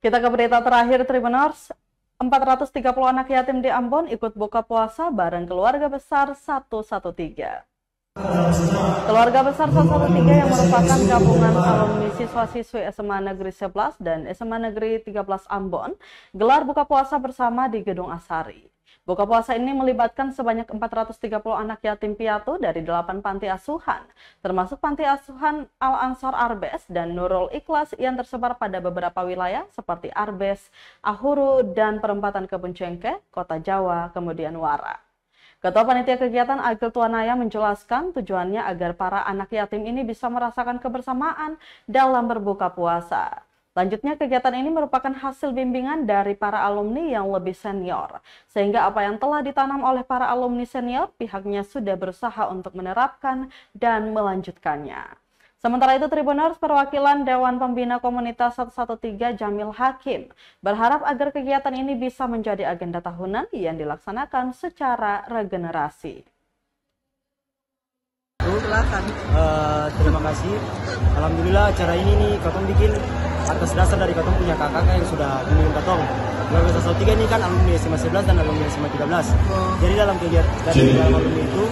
Kita ke berita terakhir, Tribuners. 430 anak yatim di Ambon ikut buka puasa bareng keluarga besar 113. Keluarga besar 113 yang merupakan gabungan alumni siswa-siswi SMA Negeri 11 dan SMA Negeri 13 Ambon gelar buka puasa bersama di Gedung Asari. Buka puasa ini melibatkan sebanyak 430 anak yatim piatu dari 8 panti asuhan, termasuk panti asuhan Al-Ansor Arbes dan Nurul Ikhlas yang tersebar pada beberapa wilayah seperti Arbes, Ahuru, dan perempatan Kebun Cengkeh, Kota Jawa, kemudian Wara. Ketua Panitia Kegiatan Agil Tuanaya menjelaskan tujuannya agar para anak yatim ini bisa merasakan kebersamaan dalam berbuka puasa. Lanjutnya, kegiatan ini merupakan hasil bimbingan dari para alumni yang lebih senior, sehingga apa yang telah ditanam oleh para alumni senior, pihaknya sudah berusaha untuk menerapkan dan melanjutkannya. Sementara itu, Tribuners, perwakilan Dewan Pembina Komunitas 113 Jamil Hakim berharap agar kegiatan ini bisa menjadi agenda tahunan yang dilaksanakan secara regenerasi. Terima kasih. Alhamdulillah acara ini nih Katong bikin atas dasar dari Katong punya kakak yang sudah bimbing Katong. Keluarga 113 ini kan alumni SMA 11 dan alumni SMA 13. Jadi dalam kegiatan dalam alumni itu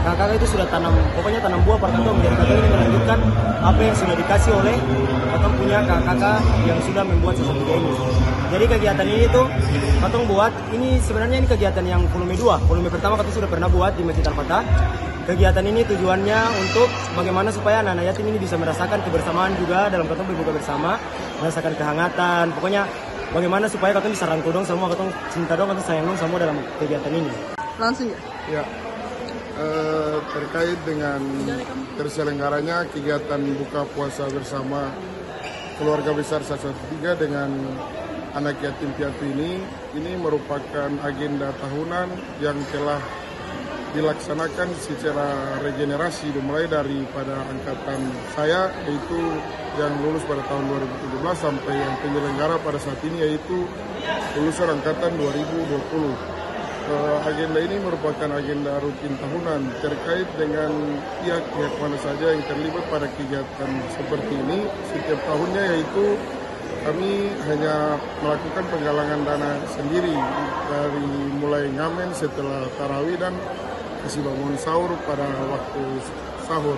kakak itu sudah tanam buah per Katong. Jadi Katong ini melanjutkan apa yang sudah dikasih oleh Katong punya kakak yang sudah membuat 113 ini. Jadi kegiatan ini tuh Katong buat ini sebenarnya ini kegiatan yang volume 2. Volume pertama Katong sudah pernah buat di Masjid Al-Fatah. Kegiatan ini tujuannya untuk bagaimana supaya anak-anak yatim ini bisa merasakan kebersamaan juga dalam Katong berbuka bersama, merasakan kehangatan. Pokoknya bagaimana supaya Katong bisa rangkul dong semua, Katong cinta dong, Katong sayang dong semua dalam kegiatan ini. Langsung ya? Ya. Terkait dengan terselenggaranya kegiatan buka puasa bersama keluarga besar 113 dengan anak yatim piatu ini merupakan agenda tahunan yang telah dilaksanakan secara regenerasi dimulai daripada angkatan saya, yaitu yang lulus pada tahun 2017 sampai yang penyelenggara pada saat ini yaitu lulusan angkatan 2020. Agenda ini merupakan agenda rutin tahunan terkait dengan pihak-pihak mana saja yang terlibat pada kegiatan seperti ini setiap tahunnya, yaitu kami hanya melakukan penggalangan dana sendiri dari mulai ngamen setelah tarawih dan kasih bangun sahur pada waktu sahur.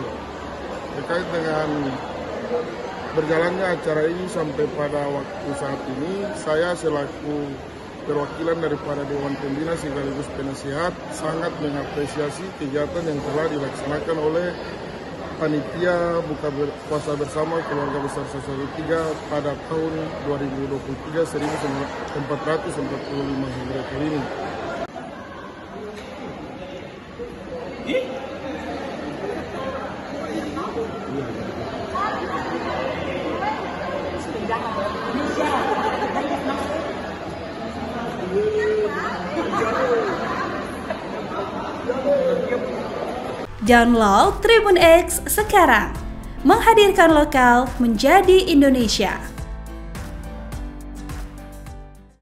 Terkait dengan berjalannya acara ini sampai pada waktu saat ini, saya selaku perwakilan daripada Dewan Pembina sekaligus penasihat sangat mengapresiasi kegiatan yang telah dilaksanakan oleh Panitia Buka Puasa Bersama Keluarga Besar 113 pada tahun 2023 1445 Hijriah kali ini. Download Tribun X sekarang, menghadirkan lokal menjadi Indonesia.